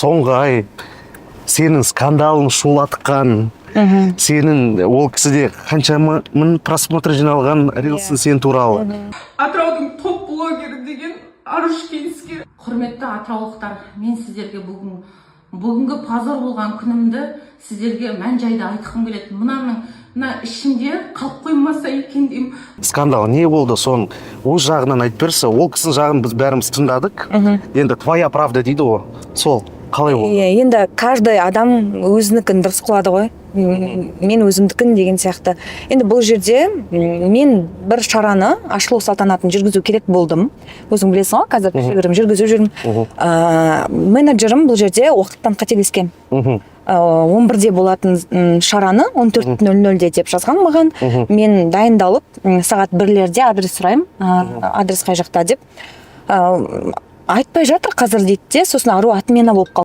соңғы ай сенің скандалың шулатқан, сенің ол кісіде қаншама мың просмотр жиналған рилсың сен туралы. Атыраудың топ блогері деген Арушкинский. Құрметті атыраулықтар, мен сіздерге бүгінгі позор болған күнімді сіздерге мән-жайды айтқым келеді. Мына ішімде қалып қоймаса екен деймін. Скандал не болды, соның өз жағынан айтып берші. Ол кісінің жағын біз бәріміз тыңдадық. Енді твоя правда дейді ғой. Сол қалай болды? Енді каждый адам өзінікін дұрыс қылады ғой. Мен өзімдікін деген сияқты. Енді бұл жерде мен бір шараны ашылу салтанатын жүргізу керек болдым. Өзің білесің ғой, қазір жүргізіп жүрмін. Менеджерім бұл жерде уақыттан қателескен. 11-де болатын шараны 14:00-де деп жазған маған. Мен дайындалып, сағат 1-лерде адрес сұраймын. Адрес қай жақта деп. Айтпай жатыр қазір дейді де, сосын ару отмена болып қалды.